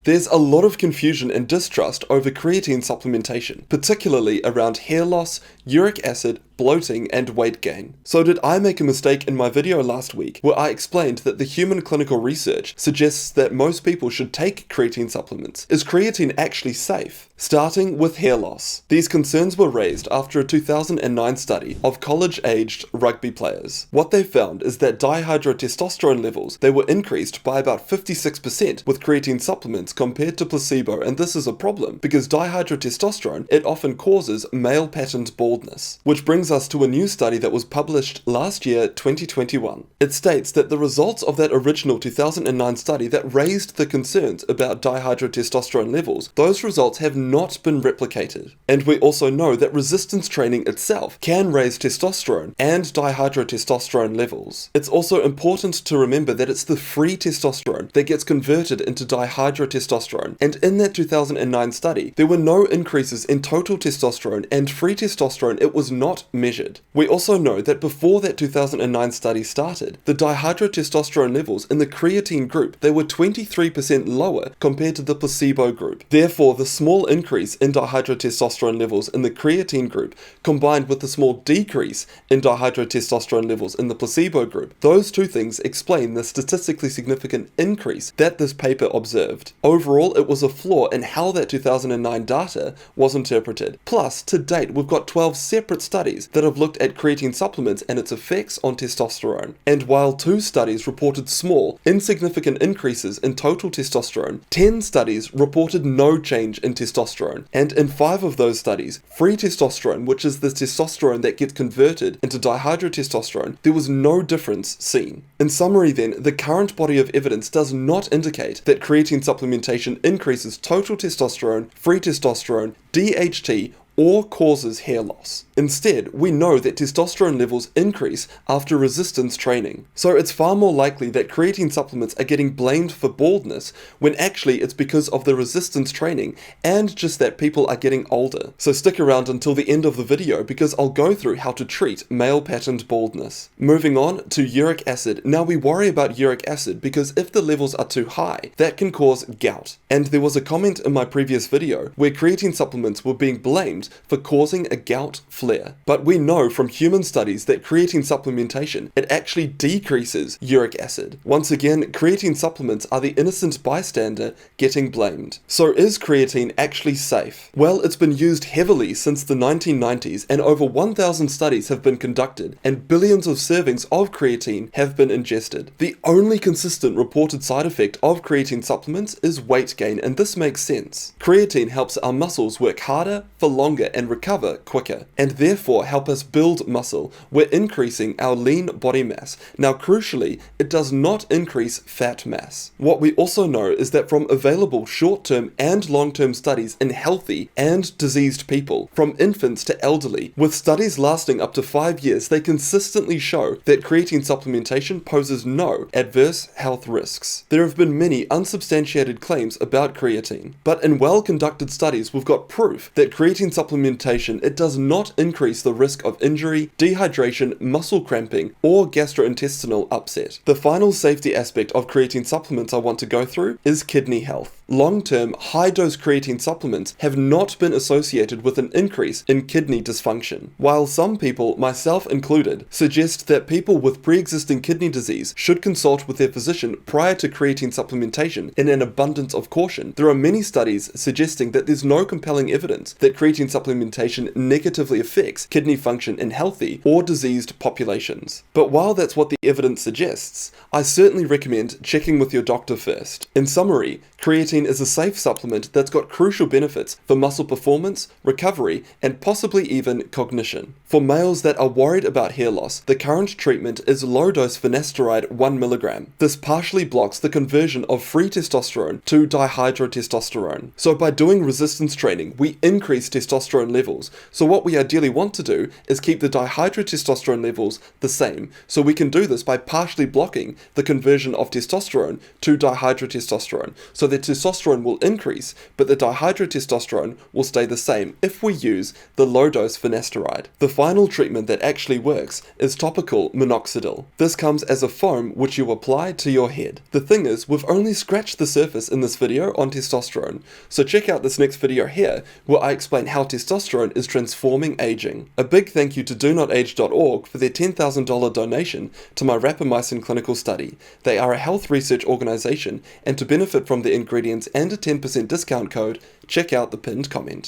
There's a lot of confusion and distrust over creatine supplementation, particularly around hair loss, uric acid, bloating, and weight gain. So did I make a mistake in my video last week where I explained that the human clinical research suggests that most people should take creatine supplements? Is creatine actually safe? Starting with hair loss. These concerns were raised after a 2009 study of college-aged rugby players. What they found is that dihydrotestosterone levels, they were increased by about 56% with creatine supplements compared to placebo, and this is a problem because dihydrotestosterone, it often causes male pattern baldness, which brings us to a new study that was published last year, 2021. It states that the results of that original 2009 study that raised the concerns about dihydrotestosterone levels, those results have not been replicated. And we also know that resistance training itself can raise testosterone and dihydrotestosterone levels. It's also important to remember that it's the free testosterone that gets converted into dihydrotestosterone, and in that 2009 study, there were no increases in total testosterone, and free testosterone, it was not measured. We also know that before that 2009 study started, the dihydrotestosterone levels in the creatine group, they were 23% lower compared to the placebo group. Therefore, the small increase in dihydrotestosterone levels in the creatine group, combined with the small decrease in dihydrotestosterone levels in the placebo group, those two things explain the statistically significant increase that this paper observed. Overall, it was a flaw in how that 2009 data was interpreted. Plus, to date, we've got 12 separate studies that have looked at creatine supplements and its effects on testosterone. And while 2 studies reported small, insignificant increases in total testosterone, 10 studies reported no change in testosterone. And in 5 of those studies, free testosterone, which is the testosterone that gets converted into dihydrotestosterone, there was no difference seen. In summary then, the current body of evidence does not indicate that creatine supplementation increases total testosterone, free testosterone, DHT, or causes hair loss. Instead, we know that testosterone levels increase after resistance training. So it's far more likely that creatine supplements are getting blamed for baldness when actually it's because of the resistance training and just that people are getting older. So stick around until the end of the video because I'll go through how to treat male patterned baldness. Moving on to uric acid. Now we worry about uric acid because if the levels are too high, that can cause gout. And there was a comment in my previous video where creatine supplements were being blamed for causing a gout flare. But we know from human studies that creatine supplementation, it actually decreases uric acid. Once again, creatine supplements are the innocent bystander getting blamed. So is creatine actually safe? Well, it's been used heavily since the 1990s and over 1,000 studies have been conducted and billions of servings of creatine have been ingested. The only consistent reported side effect of creatine supplements is weight gain, and this makes sense. Creatine helps our muscles work harder for longer and recover quicker, and therefore help us build muscle. We're increasing our lean body mass. Now crucially, it does not increase fat mass. What we also know is that from available short-term and long-term studies in healthy and diseased people, from infants to elderly, with studies lasting up to 5 years, they consistently show that creatine supplementation poses no adverse health risks. There have been many unsubstantiated claims about creatine, but in well-conducted studies we've got proof that creatine supplementation, it does not increase the risk of injury, dehydration, muscle cramping, or gastrointestinal upset. The final safety aspect of creatine supplements I want to go through is kidney health. Long-term, high-dose creatine supplements have not been associated with an increase in kidney dysfunction. While some people, myself included, suggest that people with pre-existing kidney disease should consult with their physician prior to creatine supplementation in an abundance of caution, there are many studies suggesting that there's no compelling evidence that creatine supplementation negatively affects kidney function in healthy or diseased populations. But while that's what the evidence suggests, I certainly recommend checking with your doctor first. In summary, creatine is a safe supplement that's got crucial benefits for muscle performance, recovery, and possibly even cognition. For males that are worried about hair loss, the current treatment is low-dose finasteride 1 mg. This partially blocks the conversion of free testosterone to dihydrotestosterone. So by doing resistance training, we increase testosterone levels. So what we ideally want to do is keep the dihydrotestosterone levels the same. So we can do this by partially blocking the conversion of testosterone to dihydrotestosterone, so that testosterone testosterone will increase, but the dihydrotestosterone will stay the same if we use the low-dose finasteride. The final treatment that actually works is topical minoxidil. This comes as a foam which you apply to your head. The thing is, we've only scratched the surface in this video on testosterone, so check out this next video here where I explain how testosterone is transforming aging. A big thank you to DoNotAge.org for their $10,000 donation to my rapamycin clinical study. They are a health research organization, and to benefit from the ingredients and a 10% discount code, check out the pinned comment.